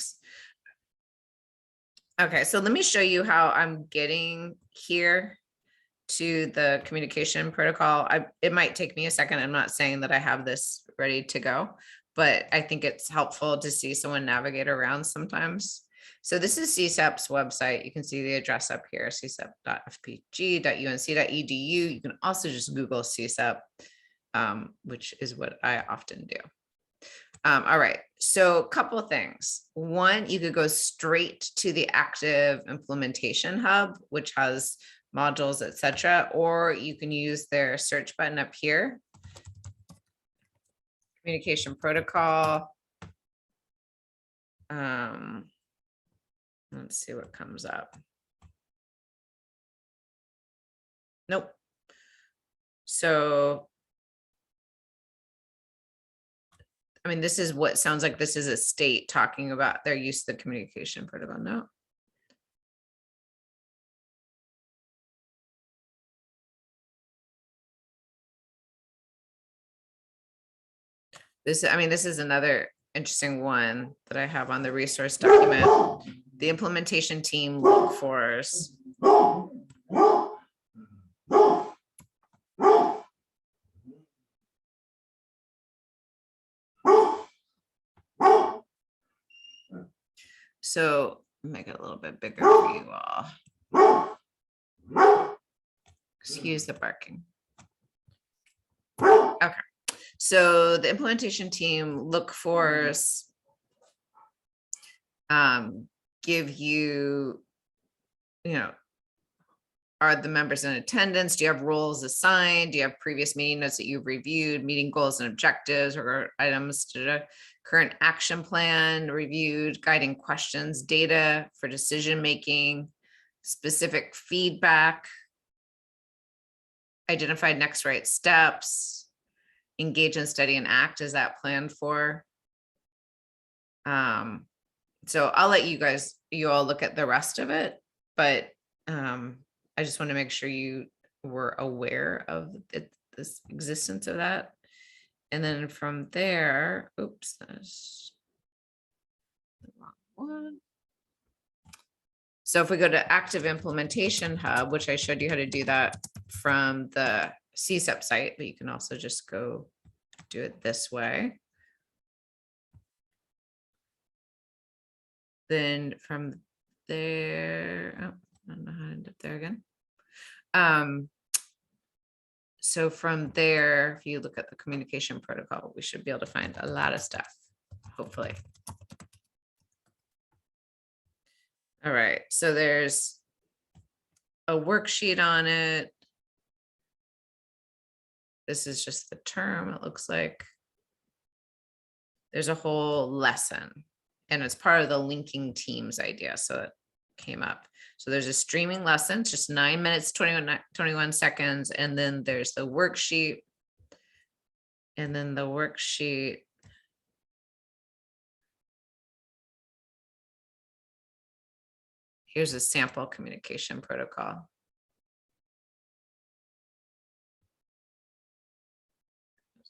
Thanks. Okay, so let me show you how I'm getting here to the communication protocol. It might take me a second. I'm not saying that I have this ready to go, but I think it's helpful to see someone navigate around sometimes. So this is CSEP's website. You can see the address up here, csep.fpg.unc.edu. You can also just Google CSEP, which is what I often do. All right, so a couple of things. One, you could go straight to the active implementation hub, which has modules, etc., or you can use their search button up here. Communication protocol. Let's see what comes up. Nope. So, I mean, this is what sounds like this is a state talking about their use of the communication protocol. No. This, I mean, this is another interesting one that I have on the resource document. The implementation team look for. So make it a little bit bigger for you all. Excuse the barking. Okay. So the implementation team look for give you, are the members in attendance? Do you have roles assigned? Do you have previous meeting notes that you've reviewed, meeting goals and objectives or items to the current action plan reviewed, guiding questions, data for decision-making, specific feedback, identified next right steps, engage in study and act. Is that planned for? So I'll let you all look at the rest of it, but I just want to make sure you were aware of this existence of that. And then from there, oops, that's the wrong one. So if we go to Active Implementation Hub, which I showed you how to do that from the CSEP site, but you can also just go do it this way. Then from there, oh, I don't know how to end up there again. So from there, if you look at the communication protocol, we should be able to find a lot of stuff, hopefully. All right, so there's a worksheet on it. This is just the term, it looks like. There's a whole lesson, and it's part of the linking teams idea, so it came up. So there's a streaming lesson, it's just 9 minutes, 21 seconds, and then there's the worksheet. And then the worksheet here's a sample communication protocol.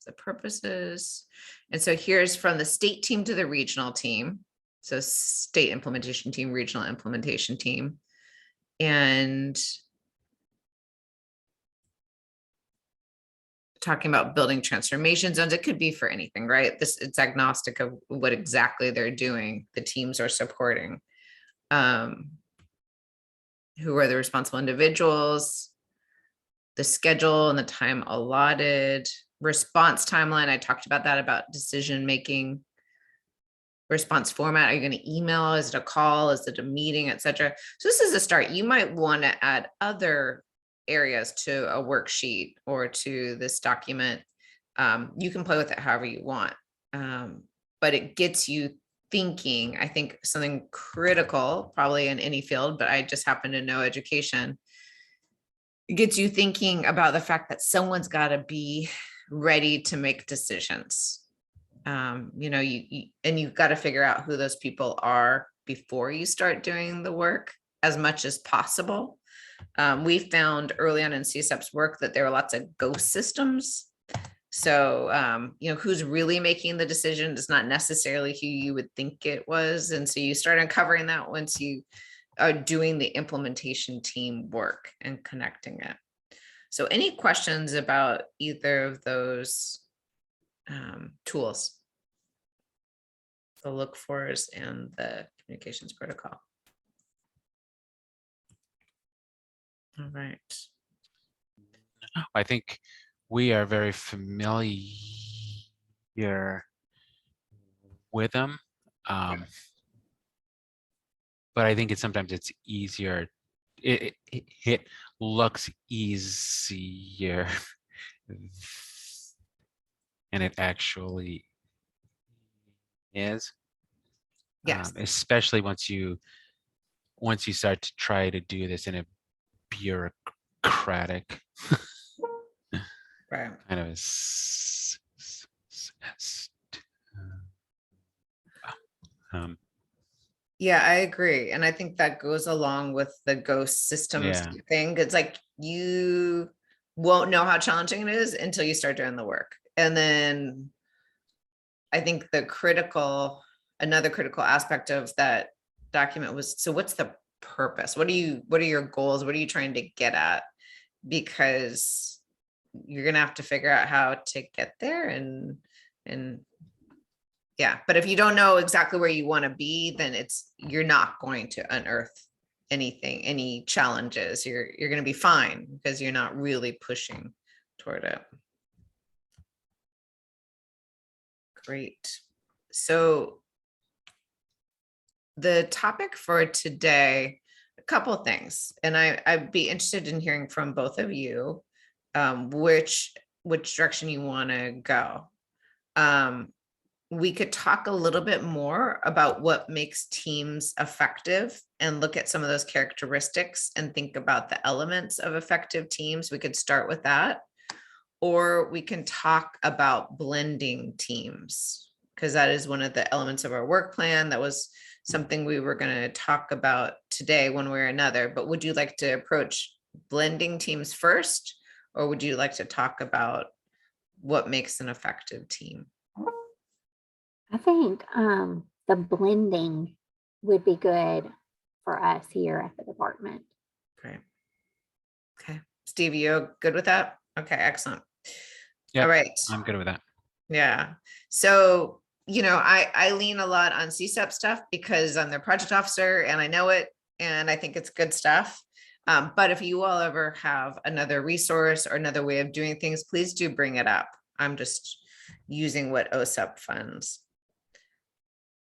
The purposes. And so here's from the state team to the regional team. So state implementation team, regional implementation team. And talking about building transformation zones. It could be for anything, right? It's agnostic of what exactly they're doing. The teams are supporting. Who are the responsible individuals, the schedule and the time allotted, response timeline. I talked about that, about decision making, response format. Are you going to email? Is it a call? Is it a meeting, etc.? So this is a start. You might want to add other areas to a worksheet or to this document. You can play with it however you want, but it gets you thinking. I think something critical, probably in any field, but I just happen to know education. It gets you thinking about the fact that someone's got to be ready to make decisions. And you've got to figure out who those people are before you start doing the work as much as possible. We found early on in CSEP's work that there were lots of ghost systems. So, who's really making the decision is not necessarily who you would think it was. And so you start uncovering that once you are doing the implementation team work and connecting it. So any questions about either of those tools? The look fors and the communications protocol. All right. I think we are very familiar with them. But I think sometimes it's easier. It looks easier and it actually is. Yes. Especially once you start to try to do this in a bureaucratic Right. kind of Yeah, I agree. And I think that goes along with the ghost systems yeah. thing. It's like you won't know how challenging it is until you start doing the work. And then I think another critical aspect of that document was, so what's the purpose? What are your goals? What are you trying to get at? Because you're going to have to figure out how to get there and yeah, but if you don't know exactly where you want to be, then you're not going to unearth anything, any challenges. You're going to be fine because you're not really pushing toward it. Great. So the topic for today, a couple of things, and I'd be interested in hearing from both of you which direction you want to go. We could talk a little bit more about what makes teams effective and look at some of those characteristics and think about the elements of effective teams. We could start with that. Or we can talk about blending teams, because that is one of the elements of our work plan. That was something we were going to talk about today one way or another. But would you like to approach blending teams first, or would you like to talk about what makes an effective team? I think the blending would be good for us here at the department. Great. Okay. Steve, you good with that? Okay, excellent. Yep, all right. I'm good with that. Yeah. So, I lean a lot on CSEP stuff because I'm their project officer and I know it and I think it's good stuff. But if you all ever have another resource or another way of doing things, please do bring it up. I'm just using what OSEP funds.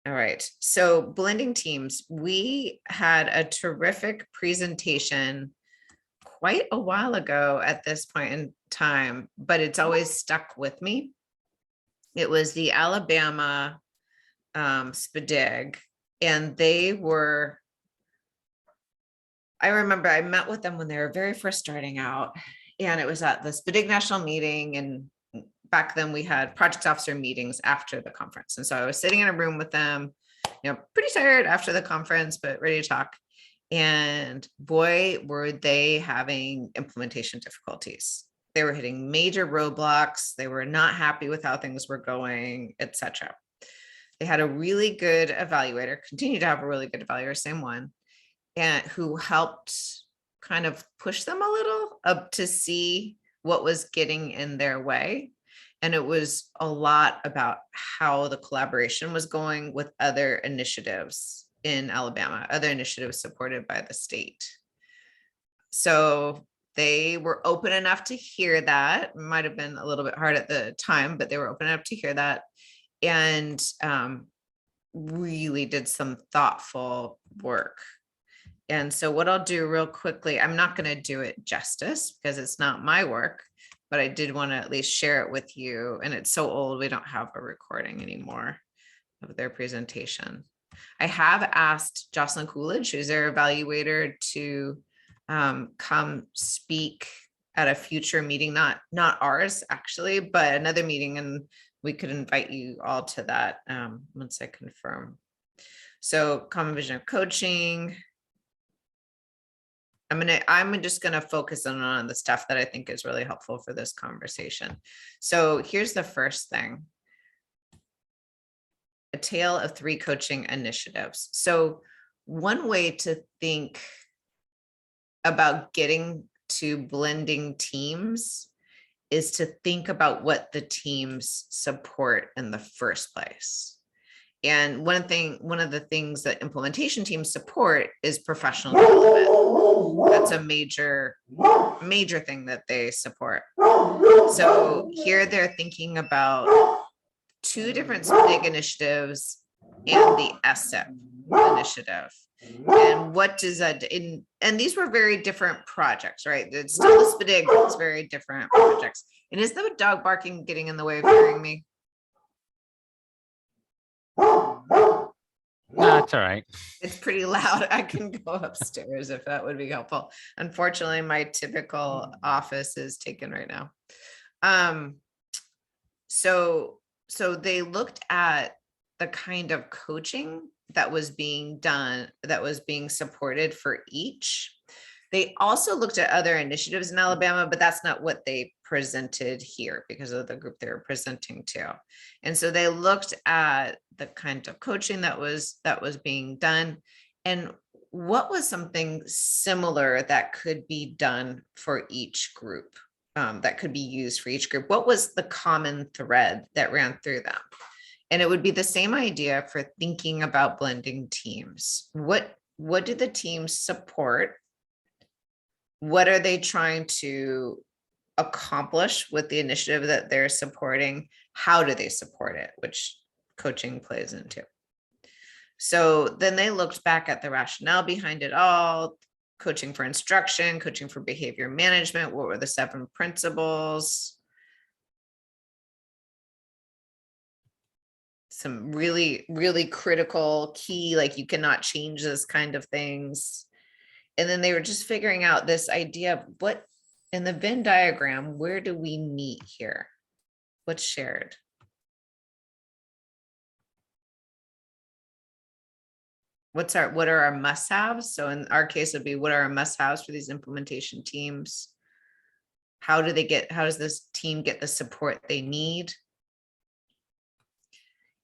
All right. So blending teams, we had a terrific presentation quite a while ago at this point in time, but it's always stuck with me. It was the Alabama SPDIG, and I remember I met with them when they were very first starting out, and it was at the SPDIG national meeting. And back then we had project officer meetings after the conference. And so I was sitting in a room with them, pretty tired after the conference, but ready to talk. And boy, were they having implementation difficulties. They were hitting major roadblocks. They were not happy with how things were going, etc. They had a really good evaluator, continue to have a really good evaluator, same one, and who helped kind of push them a little up to see what was getting in their way. And it was a lot about how the collaboration was going with other initiatives in Alabama, other initiatives supported by the state. So they were open enough to hear that. Might have been a little bit hard at the time, but they were open enough to hear that. And really did some thoughtful work. And so what I'll do real quickly, I'm not going to do it justice because it's not my work, but I did want to at least share it with you. And it's so old, we don't have a recording anymore of their presentation. I have asked Jocelyn Coolidge, who's their evaluator, to come speak at a future meeting, not ours actually, but another meeting, and we could invite you all to that once I confirm. So common vision of coaching. I'm just gonna focus on the stuff that I think is really helpful for this conversation. So here's the first thing. A tale of 3 coaching initiatives. So one way to think about getting to blending teams is to think about what the teams support in the first place. And one of the things that implementation teams support is professional development. That's a major thing that they support. So here they're thinking about 2 different SPDIG initiatives and the SIP initiative. And what does that, and these were very different projects, right? It's still the SPDIG, but it's very different projects. And is the dog barking getting in the way of hearing me? No, it's all right. It's pretty loud. I can go upstairs if that would be helpful. Unfortunately, my typical office is taken right now. So they looked at the kind of coaching that was being done, that was being supported for each. They also looked at other initiatives in Alabama, but that's not what they presented here because of the group they were presenting to. And so they looked at the kind of coaching that was being done and what was something similar that could be done for each group, that could be used for each group. What was the common thread that ran through them? And it would be the same idea for thinking about blending teams. What do the teams support? What are they trying to accomplish with the initiative that they're supporting? How do they support it? Which coaching plays into. So then they looked back at the rationale behind it all, coaching for instruction, coaching for behavior management. What were the 7 principles? Some really, really critical key, like you cannot change this kind of things. And then they were just figuring out this idea of what in the Venn diagram, where do we meet here? What's shared? What are our must-haves? So in our case, it'd be what are our must-haves for these implementation teams? How does this team get the support they need?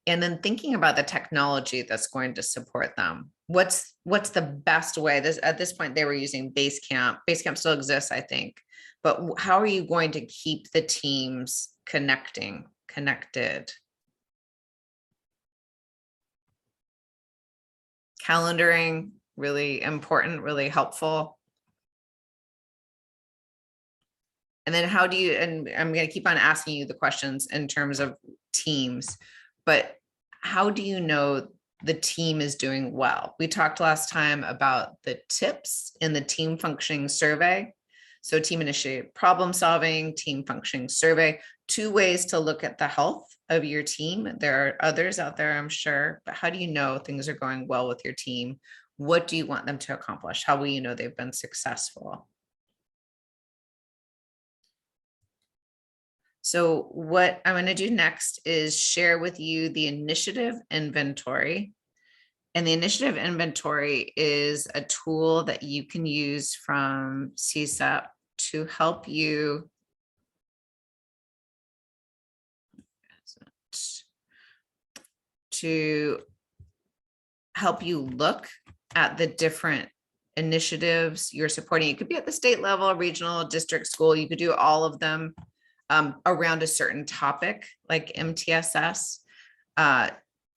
And then thinking about the technology that's going to support them. What's the best way? At this point, they were using Basecamp. Basecamp still exists, I think. But how are you going to keep the teams connected? Calendaring, really important, really helpful. And then how do you, and I'm going to keep on asking you the questions in terms of teams, but how do you know the team is doing well? We talked last time about the tips in the team functioning survey. So team initiated problem solving, team functioning survey, 2 ways to look at the health of your team. There are others out there, I'm sure, but how do you know things are going well with your team? What do you want them to accomplish? How will you know they've been successful? So what I'm going to do next is share with you the initiative inventory. And the initiative inventory is a tool that you can use from CSAP to help you look at the different initiatives you're supporting. It could be at the state level, regional, district, school. You could do all of them around a certain topic like MTSS.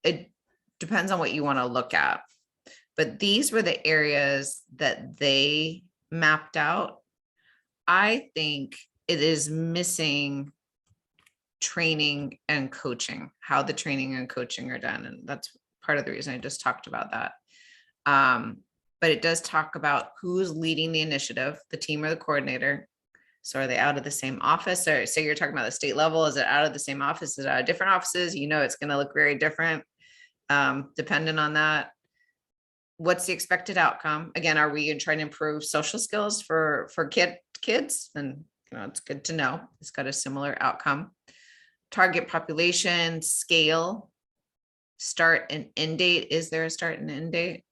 It depends on what you want to look at. But these were the areas that they mapped out. I think it is missing training and coaching, how the training and coaching are done. And that's part of the reason I just talked about that. But it does talk about who's leading the initiative, the team or the coordinator. So are they out of the same office? Or say you're talking about the state level, is it out of the same office? Is it out of different offices? You know, it's going to look very different dependent on that. What's the expected outcome? Again, are we trying to improve social skills for kids? And it's good to know it's got a similar outcome. Target population, scale, start and end date. Is there a start and end date?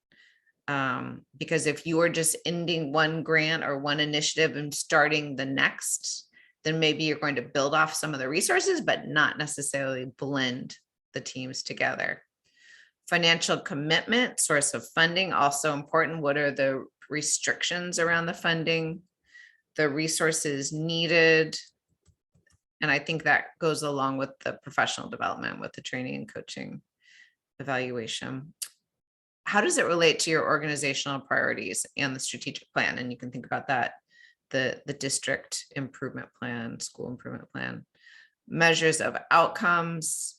Because if you are just ending one grant or one initiative and starting the next, then maybe you're going to build off some of the resources, but not necessarily blend the teams together. Financial commitment, source of funding, also important. What are the restrictions around the funding? The resources needed. And I think that goes along with the professional development, with the training and coaching evaluation. How does it relate to your organizational priorities and the strategic plan? And you can think about that, the district improvement plan, school improvement plan, measures of outcomes,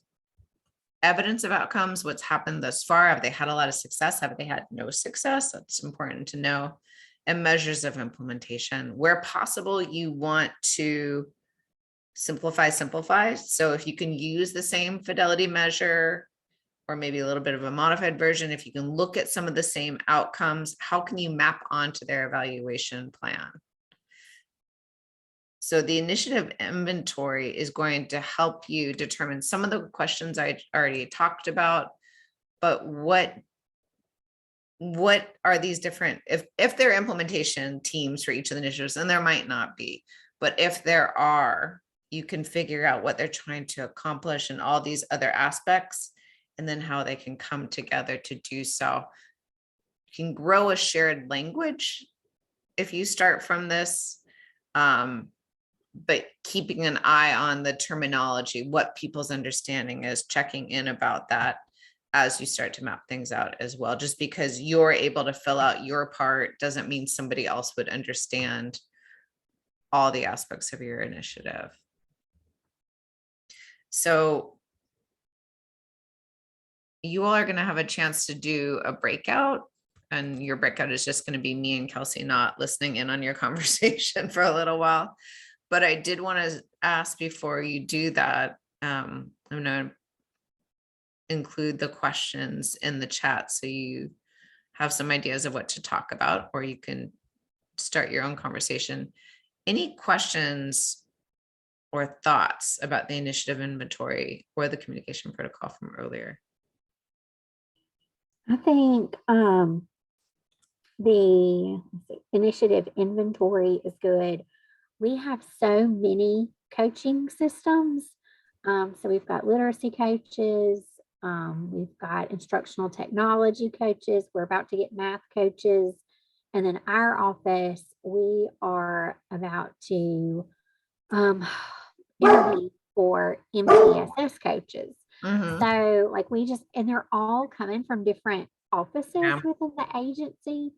evidence of outcomes, what's happened thus far. Have they had a lot of success? Have they had no success? That's important to know. And measures of implementation. Where possible, you want to simplify. So if you can use the same fidelity measure, or maybe a little bit of a modified version, if you can look at some of the same outcomes, how can you map onto their evaluation plan? So the initiative inventory is going to help you determine some of the questions I already talked about, but what are these different, if there are implementation teams for each of the initiatives, and there might not be, but if there are, you can figure out what they're trying to accomplish and all these other aspects, and then how they can come together to do so. You can grow a shared language if you start from this, but keeping an eye on the terminology, what people's understanding is, checking in about that as you start to map things out as well. Just because you're able to fill out your part doesn't mean somebody else would understand all the aspects of your initiative. So you all are going to have a chance to do a breakout, and your breakout is just going to be me and Kelsey not listening in on your conversation for a little while. But I did want to ask before you do that, I'm going to include the questions in the chat so you have some ideas of what to talk about, or you can start your own conversation. Any questions or thoughts about the initiative inventory or the communication protocol from earlier? I think the initiative inventory is good. We have so many coaching systems. So we've got literacy coaches, we've got instructional technology coaches, we're about to get math coaches. And then our office, we are about to interview for MTSS coaches. Mhm. So like and they're all coming from different offices Yeah. within the agency.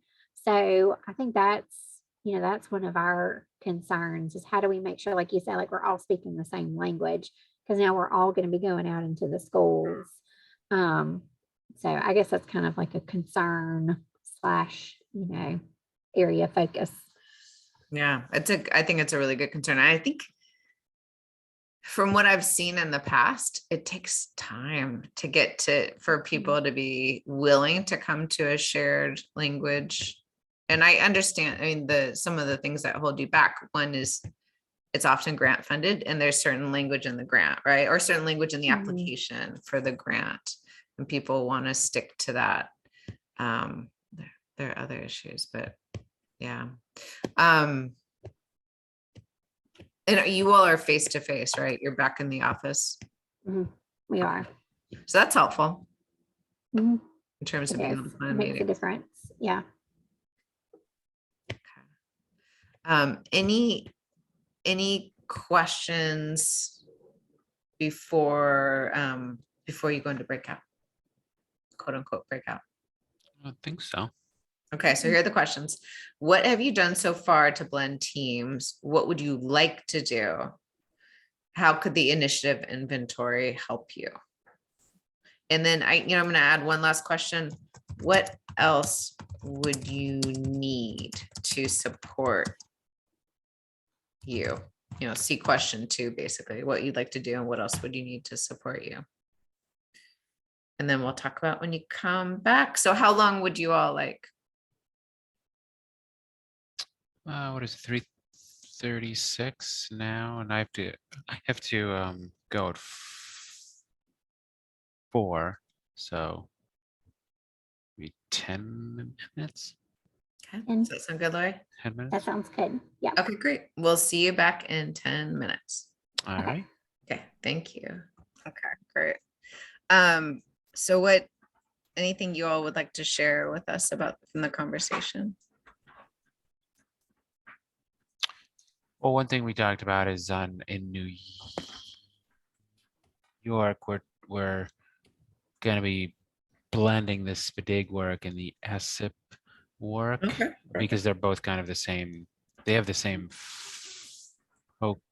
So I think that's one of our concerns, is how do we make sure, like you said, like we're all speaking the same language, because now we're all going to be going out into the schools. So I guess that's kind of like a concern / area focus. Yeah, I think it's a really good concern. I think from what I've seen in the past, it takes time to get for people to be willing to come to a shared language. And I understand, I mean, some of the things that hold you back, one is it's often grant funded, and there's certain language in the grant, right? Or certain language in the application for the grant, and people want to stick to that. There are other issues, but yeah. And you all are face to face, right? You're back in the office. We are. So that's helpful in terms of being able to plan makes a meetings. difference. Yeah. Any questions before you go into breakout, quote unquote breakout? I don't think so. Okay, so here are the questions. What have you done so far to blend teams? What would you like to do? How could the initiative inventory help you? And then I'm going to add one last question. What else would you need to support you? See question 2, basically, what you'd like to do and what else would you need to support you? And then we'll talk about when you come back. So how long would you all like? What is it, 3:36 now? And I have to go at 4. So we 10 minutes. Okay. And- Does that sound good, Lori? 10 minutes. That sounds good. Yeah. Okay, great. We'll see you back in 10 minutes. All Okay. right. Okay, thank you. Okay, great. So anything you all would like to share with us about from the conversation? Well, one thing we talked about is in New York, we're going to be blending the SPDIG work and the SIP work Okay, because they're both kind of the same. They have the same focus.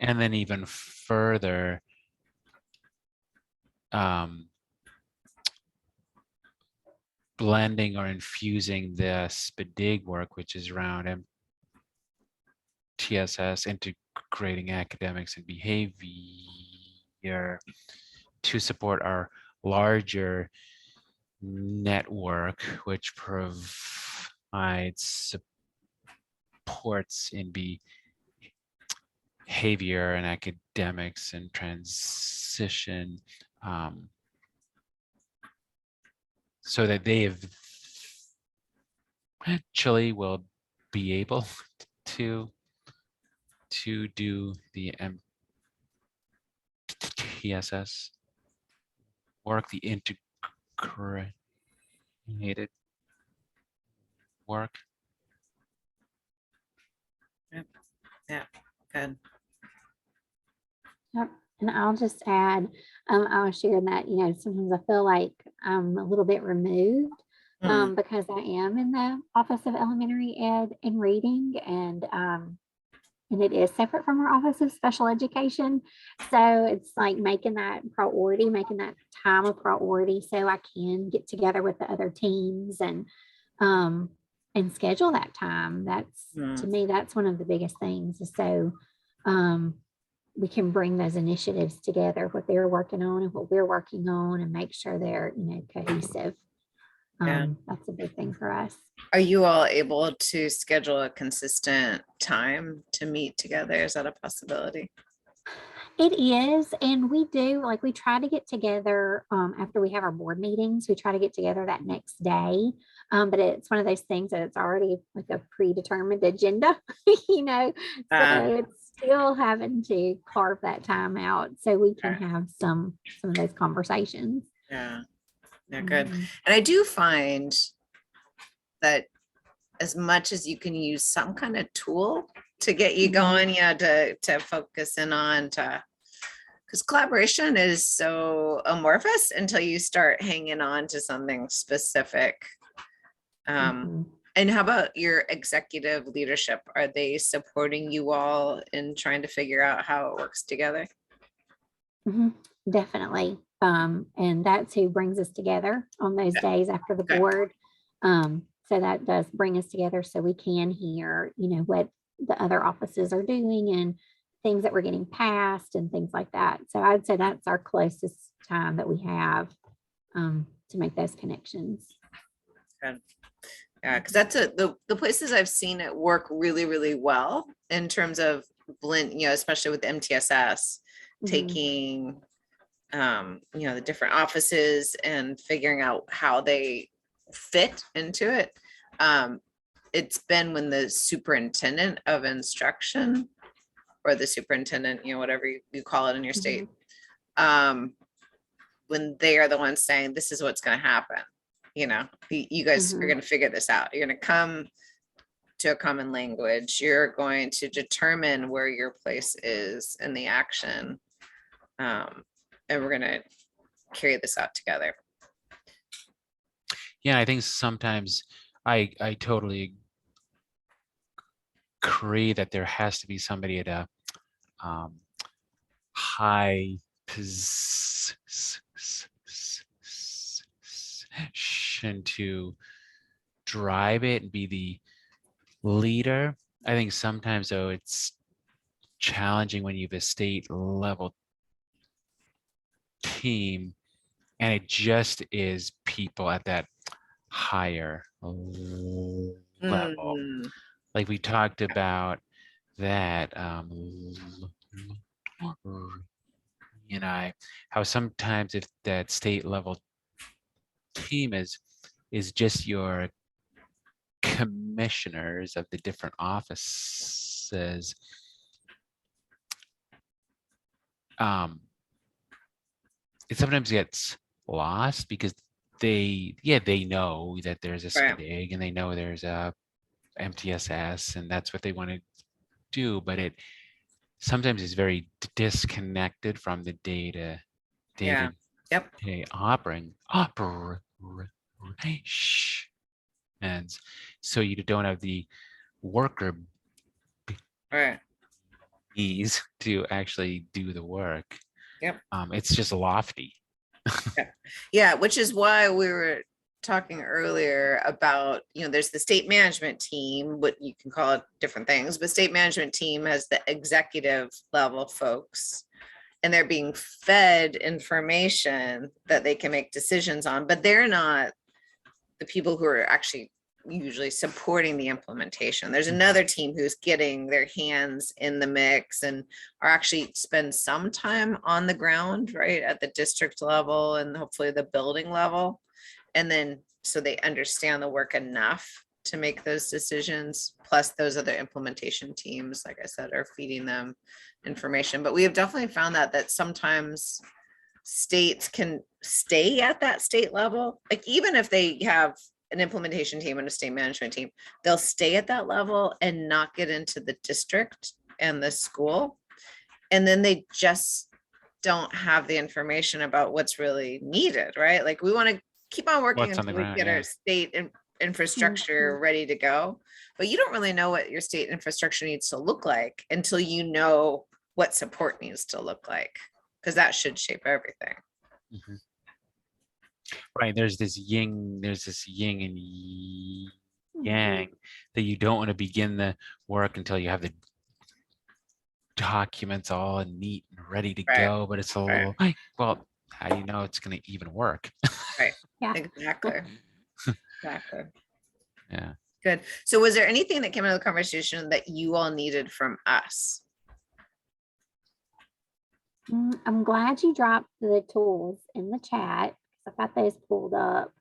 And then even further, blending or infusing the SPDIG work, which is around MTSS, integrating academics and behavior to support our larger network, which provides supports in behavior and academics and transition, so that they eventually will be able to do the MTSS work, the integrated work. Good. Yep. And I'll just add, I was sharing that, sometimes I feel like I'm a little bit removed because I am in the Office of Elementary Ed and Reading, and it is separate from our Office of Special Education. So it's like making that priority, making that time a priority so I can get together with the other teams and schedule that time. That's, to me, that's one of the biggest things. So we can bring those initiatives together, what they're working on and what we're working on, and make sure they're, cohesive. That's a big thing for us. Are you all able to schedule a consistent time to meet together? Is that a possibility? It is, and we do, like, we try to get together after we have our board meetings. We try to get together that next day, but it's one of those things that it's already like a predetermined agenda, so it's still having to carve that time out so we can have some of those conversations. Yeah, good. And I do find that as much as you can use some kind of tool to get you going, to focus in on, because collaboration is so amorphous until you start hanging on to something specific. And how about your executive leadership? Are they supporting you all in trying to figure out how it works together? Definitely. And that's who brings us together on those days after the board. So that does bring us together so we can hear, what the other offices are doing and things that we're getting passed and things like that. So I'd say that's our closest time that we have to make those connections. Good. Yeah, because that's the places I've seen it work really, really well in terms of blend, especially with MTSS, taking, the different offices and figuring out how they fit into it. It's been when the superintendent of instruction or the superintendent, whatever you call it in your state, when they are the ones saying, this is what's going to happen. You guys are going to figure this out. You're going to come to a common language. You're going to determine where your place is in the action. And we're going to carry this out together. Yeah, I think sometimes I totally agree that there has to be somebody at a high position to drive it and be the leader. I think sometimes though it's challenging when you have a state level team and it just is people at that higher level. Like we talked about that and I, how sometimes if that state level team is just your commissioners of the different offices, it sometimes gets lost because they know that there's a Right. SPIG and they know there's a MTSS and that's what they want to do, but it sometimes is very disconnected from the data Yeah. Yep. operations. And so you don't have the worker Right. bees to actually do the work. Yep. It's just lofty. Yeah, which is why we were talking earlier about, there's the state management team, what you can call it different things, but state management team has the executive level folks. And they're being fed information that they can make decisions on, but they're not the people who are actually usually supporting the implementation. There's another team who's getting their hands in the mix and are actually spend some time on the ground, right, at the district level and hopefully the building level. And then so they understand the work enough to make those decisions. Plus those other implementation teams, like I said, are feeding them information. But we have definitely found that sometimes states can stay at that state level. Like even if they have an implementation team and a state management team, they'll stay at that level and not get into the district and the school. And then they just don't have the information about what's really needed, right? Like we want to keep on working What's on the until we ground, get yeah. our state infrastructure ready to go. But you don't really know what your state infrastructure needs to look like until you know what support needs to look like, because that should shape everything. Mhm. Right, there's this yin and yang that you don't want to begin the work until you have the documents all neat and ready to Right. go, but it's a little, well, how do you know it's going to even work? Right. Yeah. Exactly. Exactly. Yeah. Good. So was there anything that came out of the conversation that you all needed from us? I'm glad you dropped the tools in the chat. I've got those pulled up.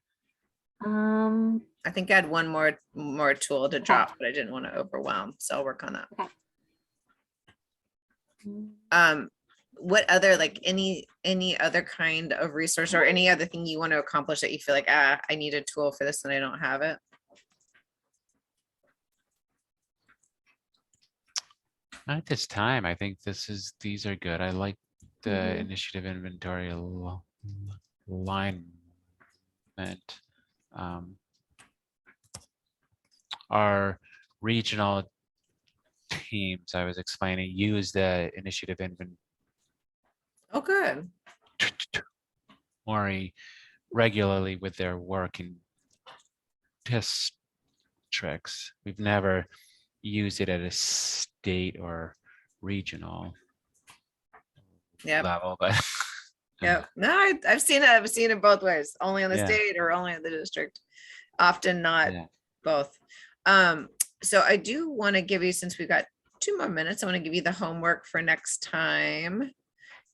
I think I had one more tool to drop, but I didn't want to overwhelm, so I'll work on that. Okay. What other, like any other kind of resource or any other thing you want to accomplish that you feel like, I need a tool for this and I don't have it? Not at this time. I think these are good. I like the Mhm. initiative inventory alignment. Our regional teams, I was explaining, use the initiative inventory Oh, good. regularly with their work in districts. We've never used it at a state or regional Yep. level, but Yeah. No, I've seen it. I've seen it both ways, only on the Yeah. state or only in the district. Often not yeah. both. So I do want to give you, since we've got 2 more minutes, I want to give you the homework for next time.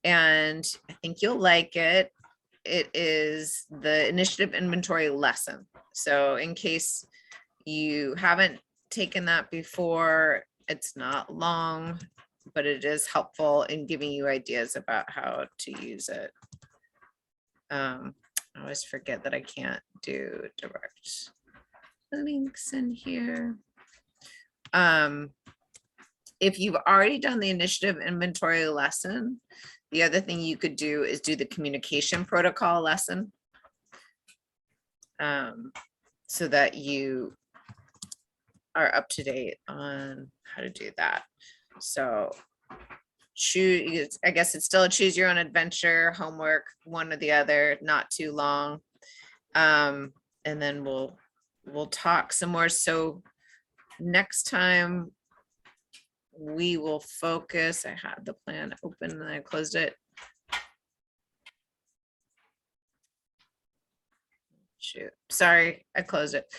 And I think you'll like it. It is the initiative inventory lesson. So in case you haven't taken that before, it's not long, but it is helpful in giving you ideas about how to use it. I always forget that I can't do direct links in here. If you've already done the initiative inventory lesson, the other thing you could do is do the communication protocol lesson. So that you are up to date on how to do that. So choose, I guess it's still a choose your own adventure homework, one or the other, not too long. And then we'll talk some more. So next time we will focus. I had the plan open and I closed it. Shoot, sorry, I closed it.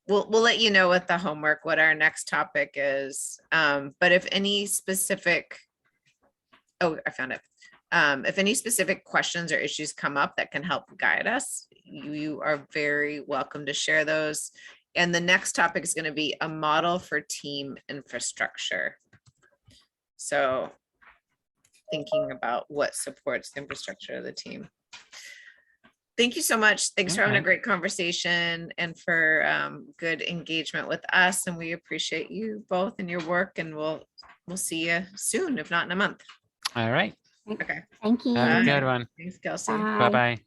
We'll let you know with the homework what our next topic is. But if any specific, oh, I found it. If any specific questions or issues come up that can help guide us, you are very welcome to share those. And the next topic is going to be a model for team infrastructure. So thinking about what supports the infrastructure of the team. Thank you so much. Thanks for having a Okay. great conversation and for good engagement with us. And we appreciate you both and your work, and we'll see you soon, if not in a month. All right. Okay. Thank you. Have a Bye. good one. Thanks, Kelsey. Bye. Bye-bye.